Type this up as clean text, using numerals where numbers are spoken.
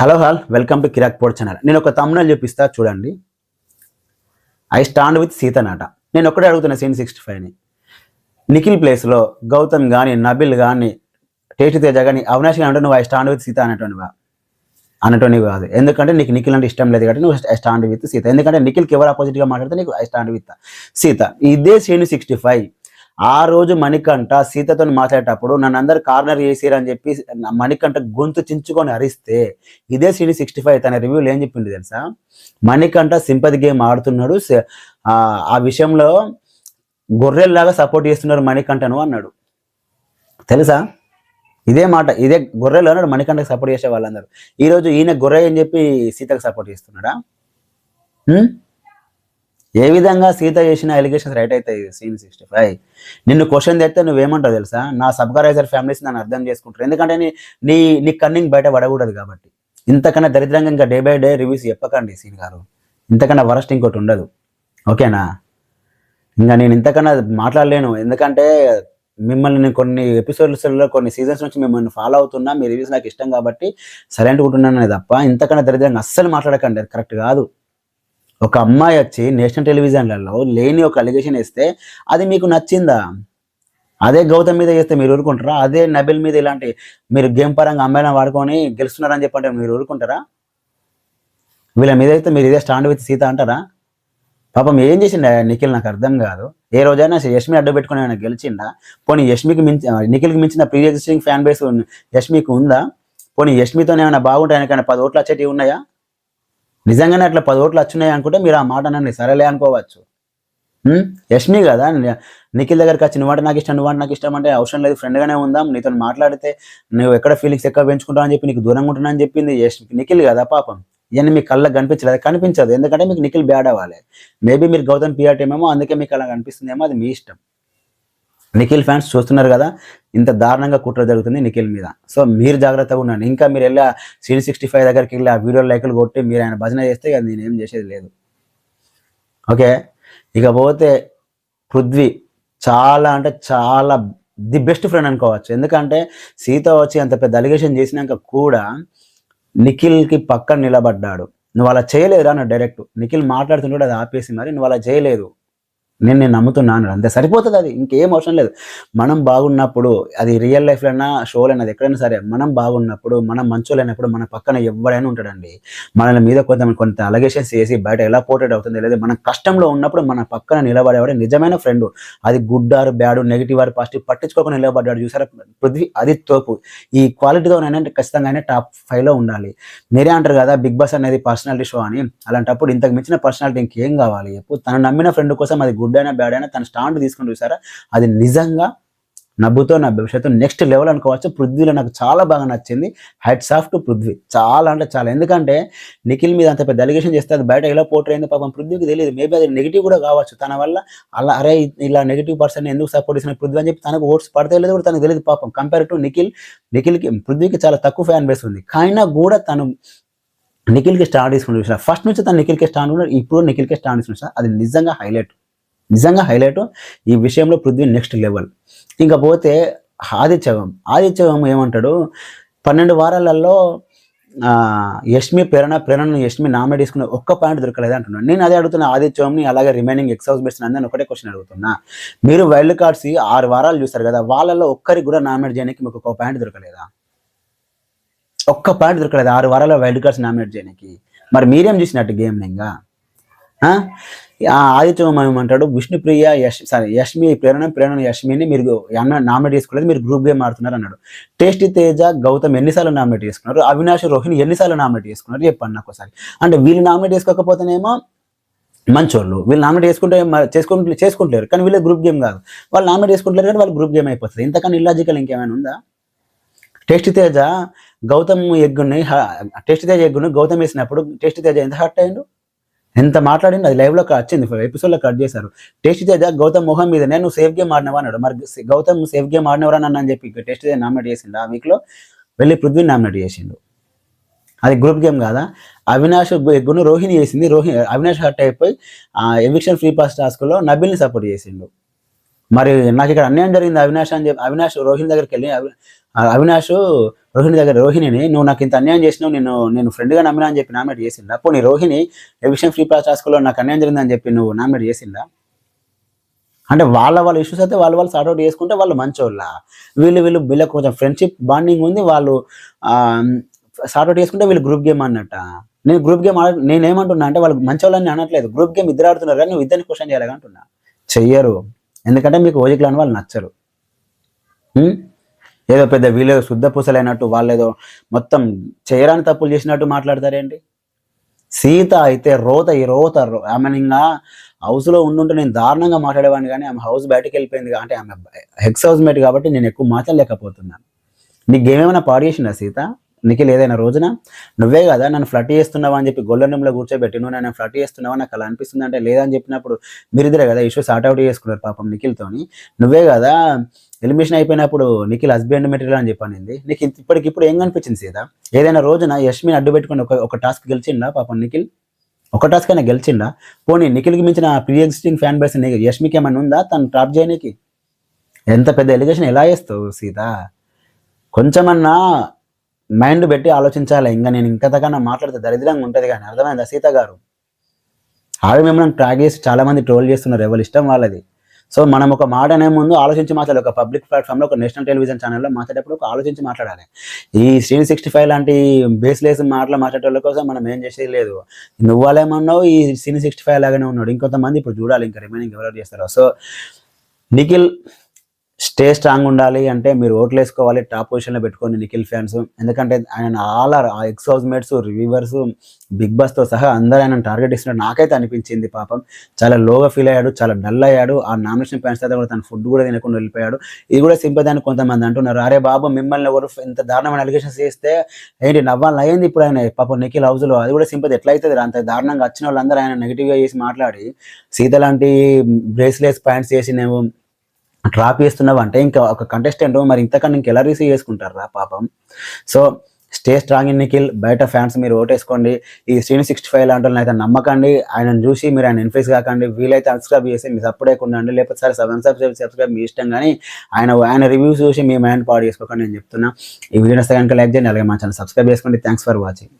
Hello welcome to Kirik పోడ్ channel. నేను ఒక తమ్ముని చూపిస్తా చూడండి. ఐ స్టాండ్ విత్ సీతనాట. నేను ఒక్కడే అడుగుతున్నా సీన్ 65ని. నిఖిల్ ప్లేస్లో గౌతమ్ కానీ, నబిల్ కానీ, టేస్టీ తేజ కానీ, అవినాష్ కానీ అంటే నువ్వు ఐ స్టాండ్ విత్ సీత అనటోనివి కాదు. ఎందుకంటే నీకు నిఖిల్ అంటే ఇష్టం లేదు కాబట్టి నువ్వు ఐ స్టాండ్ విత్ సీత. ఎందుకంటే నిఖిల్కి ఎవరు ఆపోజిట్గా మాట్లాడితే నీకు ఐ స్టాండ్ విత్ సీత. ఇదే సీన్ 65. ఆ రోజు మణికంఠ సీతతో మాట్లాడేటప్పుడు నన్ను అందరు కార్నర్ చేసిరని చెప్పి మణికంఠ గొంతు చించుకొని అరిస్తే ఇదే సీన్ 65 తన రివ్యూలో ఏం చెప్పింది తెలుసా? మణికంఠ సింపతి గేమ్ ఆడుతున్నాడు, ఆ విషయంలో గొర్రెల్లాగా సపోర్ట్ చేస్తున్నారు మణికంఠను అన్నాడు. తెలుసా? ఇదే మాట, ఇదే గొర్రెలు అన్నాడు మణికంఠకు సపోర్ట్ చేసే వాళ్ళందరూ. ఈరోజు ఈయన గొర్రె అని చెప్పి సీతకు సపోర్ట్ చేస్తున్నాడా? ఏ విధంగా సీత చేసిన ఎలిగేషన్స్ రైట్ అవుతాయి సీన్ 65. నిన్ను క్వశ్చన్ తెస్తే నువ్వేమంటావు తెలుసా? నా సబ్స్క్రైబర్ ఫ్యామిలీస్ నన్ను అర్థం చేసుకుంటారు. ఎందుకంటే నీ కన్నింగ్ బయట పడకూడదు కాబట్టి. ఇంతకన్నా దరిద్రంగా ఇంకా డే బై డే రివ్యూస్ చెప్పకండి సీన్ గారు. ఇంతకన్నా వరస్ట్ ఇంకోటి ఉండదు, ఓకేనా? ఇంకా నేను ఇంతకన్నా మాట్లాడలేను. ఎందుకంటే మిమ్మల్ని నేను కొన్ని ఎపిసోడ్స్లో కొన్ని సీజన్స్ నుంచి మిమ్మల్ని ఫాలో అవుతున్నా, మీ రివ్యూస్ నాకు ఇష్టం కాబట్టి సైలెంట్గా ఉంటున్నాను తప్ప ఇంతకన్నా దరిద్రంగా అస్సలు మాట్లాడకండి. అది కరెక్ట్ కాదు. ఒక అమ్మాయి వచ్చి నేషనల్ టెలివిజన్లలో లేని ఒక అలిగేషన్ వేస్తే అది మీకు నచ్చిందా? అదే గౌతమ్ మీద చేస్తే మీరు ఊరుకుంటారా? అదే నబిల్ మీద ఇలాంటి మీరు గేమ్ పరంగా అమ్మాయిలను వాడుకొని గెలుస్తున్నారని చెప్పంటే మీరు ఊరుకుంటారా? వీళ్ళ మీద అయితే మీరు ఇదే స్టాండ్ విత్ సీత అంటారా? పాపం ఏం చేసిండా నిఖిల్ నాకు అర్థం కాదు. ఏ రోజైనా యష్మి అడ్డు పెట్టుకుని ఏమైనా గెలిచిండా? పోనీ యష్మికి నిఖిల్కి మించిన ప్రీ ఎగ్జిస్టింగ్ ఫ్యాన్ బేస్ యష్మికి ఉందా? పోనీ యష్మితో ఏమైనా బాగుంటాయి, ఆయనకైనా 10 ఓట్లు వచ్చేటివి ఉన్నాయా? నిజంగానే అట్లా 10 ఓట్లు వచ్చినాయి అనుకుంటే మీరు ఆ మాట నన్ను సరేలే అనుకోవచ్చు. యష్మి కదా నిఖిల్ దగ్గరికి వచ్చి నువ్వంటే నాకు ఇష్టం, నువ్వంటే నాకు ఇష్టం అంటే అవసరం లేదు, ఫ్రెండ్గానే ఉందాం, నీతో మాట్లాడితే నువ్వు ఎక్కడ ఫీలింగ్స్ ఎక్కువ పెంచుకుంటావు అని చెప్పి నీకు దూరంగా ఉంటున్నా అని చెప్పింది నిఖిల్ కదా. పాపం ఇవన్నీ మీకు కళ్ళకి కనిపించదు. ఎందుకంటే మీకు నిఖిల్ బ్యాడ్ అవ్వాలి. మేబీ మీరు గౌతమ్ పిఆర్ టీమ్ ఏమో, అందుకే మీకు అలా కనిపిస్తుందేమో, అది మీ ఇష్టం. నిఖిల్ ఫ్యాన్స్ చూస్తున్నారు కదా ఇంత దారుణంగా కుట్ర జరుగుతుంది నిఖిల్ మీద. సో మీరు జాగ్రత్తగా ఉన్నాను. ఇంకా మీరు వెళ్ళి సీన్ 65 దగ్గరికి వెళ్ళి ఆ వీడియో లైకులు కొట్టి మీరు ఆయన భజన చేస్తే అది నేనేం చేసేది లేదు, ఓకే? ఇకపోతే పృథ్వీ చాలా అంటే చాలా ది బెస్ట్ ఫ్రెండ్ అనుకోవచ్చు. ఎందుకంటే సీత వచ్చి అంత పెద్ద అలిగేషన్ చేసినాక కూడా నిఖిల్కి పక్కన నిలబడ్డాడు. నువ్వు అలా చేయలేదురా అన్న డైరెక్ట్. నిఖిల్ మాట్లాడుతుంటే అది ఆపేసి మరి నువ్వు అలా చేయలేదు, నేను నమ్ముతున్నాను, అంతే సరిపోతుంది. అది ఇంకేం అవసరం లేదు. మనం బాగున్నప్పుడు, అది రియల్ లైఫ్లోనా షోలైనా అది ఎక్కడైనా సరే, మనం బాగున్నప్పుడు, మనం మంచోళ్ళైనప్పుడు మన పక్కన ఎవరైనా ఉంటాడండి. మనల మీద కొంత అలగేషన్స్ చేసి బయట ఎలా పోర్ట్రేట్ అవుతుంది లేదు, మనం కష్టంలో ఉన్నప్పుడు మన పక్కన నిలబడేవాడు నిజమైన ఫ్రెండ్. అది good or bad, negative or positive పట్టించుకోకుండా నిలబడ్డాడు చూసారా పృథ్వీ, అది తోపు. ఈ క్వాలిటీతో ఉన్నాయంటే ఖచ్చితంగా టాప్ 5లో ఉండాలి. మీరే అంటారు కదా బిగ్ బాస్ అనేది పర్సనాలిటీ షో అని. అలాంటప్పుడు ఇంతకు మించిన పర్సనాలిటీ ఇంకేం కావాలి? ఎప్పుడు తను నమ్మిన ఫ్రెండ్ కోసం అది గుడ్ అయినా బ్యాడ్ అయినా తన స్టాండ్ తీసుకుని చూసారా, అది నిజంగా నవ్వుతో నా భవిష్యత్తు నెక్స్ట్ లెవెల్ అనుకోవచ్చు. పృథ్వీలో నాకు చాలా బాగా నచ్చింది. హెడ్స్ ఆఫ్ టు పృథ్వీ, చాలా అంటే చాలా. ఎందుకంటే నిఖిల్ మీద అంత పెద్ద అలిగేషన్ చేస్తే అది బయట ఎలా పోర్ట్రేట్ అయింది పాపం పృథ్వీకి తెలియదు. మేబీ అది నెగిటివ్ కూడా కావచ్చు తన వల్ల. అలా అరే ఇలా నెగిటివ్ పర్సన్ ఎందుకు సపోర్ట్ చేసిన పృథ్వీ అని చెప్పి తనకు ఓట్స్ పడితే లేదు కూడా తనకు తెలియదు పాపం. కంపేర్ టు నిఖిల్కి పృథ్వీకి చాలా తక్కువ ఫ్యాన్ బేస్ ఉంది. అయినా కూడా తను నిఖిల్కి స్టాండ్ తీసుకుని చూసిన ఫస్ట్ నుంచి తను నిఖిల్కి స్టాండ్ ఉన్నాడు, ఇప్పుడు నిఖిల్కి స్టాండ్ తీసుకుని అది నిజంగా హైలైట్. ఈ విషయంలో పృథ్వీ నెక్స్ట్ లెవెల్. ఇంకా పోతే ఆదిత్యవం ఏమంటాడు, 12 వారాలలో యష్మి ప్రేరణను యష్మి నామినేట్ చేసుకున్న ఒక్క పాయింట్ దొరకలేదు అంటున్నాను. నేను అదే అడుగుతున్నా ఆదిత్యవంని, అలాగే రిమైనింగ్ ఎక్స్ హౌస్ బేట్స్ అందరిని ఒకటే క్వశ్చన్ అడుగుతున్నా. మీరు వైల్డ్ కార్డ్స్ 6 వారాలు చూస్తారు కదా, వాళ్ళలో ఒక్కరికి కూడా నామినేట్ చేయడానికి మీకు ఒక పాయింట్ దొరకలేదా? ఒక్క పాయింట్ దొరకలేదు 6 వారాల వైల్డ్ కార్డ్స్ నామినేట్ చేయడానికి. మరి మీరేం చూసినట్టు గేమ్ ఇంకా? ఆదిత్యం ఏమంటాడు, విష్ణుప్రియ యష్మి ప్రేరణ యష్మిని మీరు నామినేట్ చేసుకోలేదు, మీరు గ్రూప్ గేమ్ ఆడుతున్నారు అన్నాడు. టేస్టీ తేజ గౌతమ్ ఎన్నిసార్లు నామినేట్ చేసుకున్నారు, అవినాష్ రోహిణి ఎన్నిసార్లు నామినేట్ చేసుకున్నారు చెప్పండి నాకు ఒకసారి. అంటే వీళ్ళు నామినేట్ చేసుకోకపోతేనేమో మంచోళ్ళు, వీళ్ళు నామినేట్ చేసుకుంటలేరు కానీ వీళ్ళు గ్రూప్ గేమ్ కాదు, వాళ్ళు నామినేట్ చేసుకుంటలేరు కానీ వాళ్ళు గ్రూప్ గేమ్ అయిపోతుంది. ఇంతకన్నా ఇల్లాజికల్ ఇంకేమైనా ఉందా? టేస్టీ తేజ ఎగ్గుని గౌతమ్ వేసినప్పుడు టేస్టీ తేజ ఎంత హర్ట్ అయ్యిండు, ఎంత మాట్లాడింది, అది లైవ్లో వచ్చింది, ఎపిసోడ్లో కట్ చేశారు. టేస్టీ తేజ గౌతమ్ మొహం మీద నువ్వు సేఫ్ గేమ్ ఆడినవా అన్నాడు. మరి గౌతమ్ సేఫ్ గేమ్ ఆడినవరా నన్ను అని చెప్పి టేస్టీ తేజ నామినేట్ చేసిండు. ఆ వీక్లో వెళ్ళి పృథ్వీ నామినేట్ చేసిండు. అది గ్రూప్ గేమ్ కాదా? అవినాష్ ఎగ్గును రోహిణి చేసింది, అవినాష్ హర్ట్ అయిపోయి ఎవిక్షన్ ఫ్రీ పాస్ టాస్క్లో నబిల్ని సపోర్ట్ చేసిండు. మరి నాకు ఇక్కడ అన్యాయం జరిగింది అవినాష్ అని చెప్పి అవినాష్ రోహిణి దగ్గరికి వెళ్ళి అవినాష్ రోహిణిని నువ్వు నాకు ఇంత అన్యాయం చేసినావు, నేను ఫ్రెండ్గా నమ్మినా అని చెప్పి నామినేట్ చేసిందా? పోనీ రోహిణి ఎవిక్షన్ ఫ్రీ పాస్ టాస్క్లో నాకు అన్యాయం జరిగిందని చెప్పి నువ్వు నామినేట్ చేసిందా? అంటే వాళ్ళ ఇష్యూస్ అయితే వాళ్ళు సార్ట్అవుట్ చేసుకుంటే వాళ్ళు మంచోళ్ళ, వీళ్ళకి కొంచెం ఫ్రెండ్షిప్ బాండింగ్ ఉంది, వాళ్ళు సార్ట్అవుట్ చేసుకుంటే వీళ్ళు గ్రూప్ గేమ్ అన్నట్ట. నేను గ్రూప్ గేమ్ నేనేమంటున్నా అంటే వాళ్ళు మంచోళ్ళని అనట్లేదు, గ్రూప్ గేమ్ ఇద్దరు ఆడుతున్నారు కానీ నువ్వు ఇద్దరిని క్వశ్చన్ చేయాలి అంటున్నా. చెయ్యరు, ఎందుకంటే మీకు ఓజిక్లాన్ వాళ్ళు నచ్చరు. ఏదో పెద్ద వీళ్ళు శుద్ధ పూసలైనట్టు వాళ్ళు ఏదో మొత్తం చేయరాని తప్పులు చేసినట్టు మాట్లాడతారేంటి? సీత అయితే ఆమెను ఇంకా హౌస్లో ఉండుంటే నేను దారుణంగా మాట్లాడేవాడిని, కానీ ఆమె హౌస్ బయటకు వెళ్ళిపోయింది, అంటే ఆమె ఎక్స్ హౌస్ మేట్ కాబట్టి నేను ఎక్కువ మాట్లాడలేకపోతున్నాను. నీకు గేమ్ ఏమైనా పాడు చేసిందా సీత? నిఖిల్ ఏదైనా రోజున నువ్వే కదా నన్ను ఫ్లట్ చేస్తున్నావా అని చెప్పి గోల్డెన్ రూమ్లో కూర్చోబెట్టి నువ్వు నన్ను ఫ్లట్ చేస్తున్నావా నాకు అలా అనిపిస్తుంది అంటే లేదని చెప్పినప్పుడు మీరిద్దరే కదా ఇష్యూ సార్ట్అవుట్ చేసుకున్నారు పాపం నిఖిల్తోని. నువ్వే కదా ఎలిమినేషన్ అయిపోయినప్పుడు నిఖిల్ హస్బెండ్ మెటీరియల్ అని చెప్పనింది. నీకు ఇప్పటికిప్పుడు ఏం కనిపించింది సీత? ఏదైనా రోజున యష్మిని అడ్డు పెట్టుకుని ఒక టాస్క్ గెలిచిండా పాపం నిఖిల్? ఒక టాస్క్ అయినా గెలిచిండా? పోనీ నిఖిల్కి మించిన ప్రీ ఎగ్జిస్టింగ్ ఫ్యాన్ బేస్ యష్మికి ఏమైనా ఉందా తను టాప్ చేయడానికి? ఎంత పెద్ద ఎలిగేషన్ ఎలా చేస్తావు సీత? కొంచెమన్నా మైండ్ పెట్టి ఆలోచించాలి. నేను ఇంకతకన్నా మాట్లాడితే దరిద్రంగా ఉంటుంది, కానీ అర్థమైందా సీత గారు? ఆవిడ మిమ్మల్ని ట్రాక్ చేసి చాలా మంది ట్రోల్ చేస్తున్నారు, ఎవరి ఇష్టం వాళ్ళది. సో మనం ఒక మాట అనే ముందు ఆలోచించి మాట్లాడాలి. ఒక పబ్లిక్ ప్లాట్ఫామ్లో ఒక నేషనల్ టెలివిజన్ ఛానల్లో మాట్లాడేటప్పుడు ఒక ఆలోచించి మాట్లాడాలి. ఈ శ్రీని 65 లాంటి బేస్లెస్ మాట్లాడేటోళ్ళ కోసం మనం ఏం చేసేది లేదు. నువ్వు వాళ్ళేమన్నావు, ఈ శ్రీని 65 లాగానే ఉన్నాడు. ఇంకొంతమంది ఇప్పుడు చూడాలి ఇంకా రిమైనింగ్ ఎవరెవరు చేస్తారో. సో నిఖిల్ స్టే స్ట్రాంగ్ ఉండాలి అంటే మీరు ఓట్లు వేసుకోవాలి, టాప్ పొజిషన్లో పెట్టుకోండి నిఖిల్ ఫ్యాన్స్. ఎందుకంటే ఆయన ఆ ex house mates, reviewers, big బాస్తో సహా అందరూ ఆయన టార్గెట్ ఇస్తున్నట్టు నాకైతే అనిపించింది. పాపం చాలా లోగా ఫీల్ అయ్యాడు, చాలా డల్ అయ్యాడు. ఆ నామినేషన్ పాయింట్స్ తర్వాత కూడా తన ఫుడ్ కూడా తినకుండా వెళ్ళిపోయాడు. ఇది కూడా సింపతి అని కొంతమంది అంటున్నారు. అరే బాబు మిమ్మల్ని ఎవరు ఇంత దారుణమైన అలిగేషన్స్ చేస్తే ఏంటి నవ్వాలి అయ్యింది ఇప్పుడు ఆయన పాపం నిఖిల్ హౌస్లో. అది కూడా సింపతి ఎట్లా అవుతుంది? అంత దారుణంగా వచ్చిన వాళ్ళందరూ ఆయన నెగిటివ్గా చేసి మాట్లాడి సీత లాంటి బ్రేస్లెస్ పాయింట్స్ చేసి నేను ట్రాప్ చేస్తున్నావు అంటే ఇంకా ఒక కంటెస్టెంట్ మరి ఇంతకన్నా ఇంకెలా రిసీవ్ చేసుకుంటారా పాపం. So stay strong in Nikhil. బయట ఫ్యాన్స్ మీరు ఓటేసుకోండి. ఈ శ్రీని 65 లాంటి వాళ్ళని అయితే నమ్మకండి. ఆయనను చూసి మీరు ఆయన ఇన్ఫ్లుయెన్స్ కాకండి. వీలైతే అన్సబ్స్క్రైబ్ చేసి మీరు సపోర్ట్ ఉండండి, లేకపోతే సరే సబ్స్క్రైబ్ మీ ఇష్టం, కానీ ఆయన రివ్యూస్ చూసి మీ మైండ్ పాడు చేసుకోకండి నేను చెప్తున్నా. ఈ వీడియో కనుక లైక్ చేయండి, అలాగే మా ఛానల్ సబ్స్క్రైబ్ చేసుకోండి. Thanks for watching.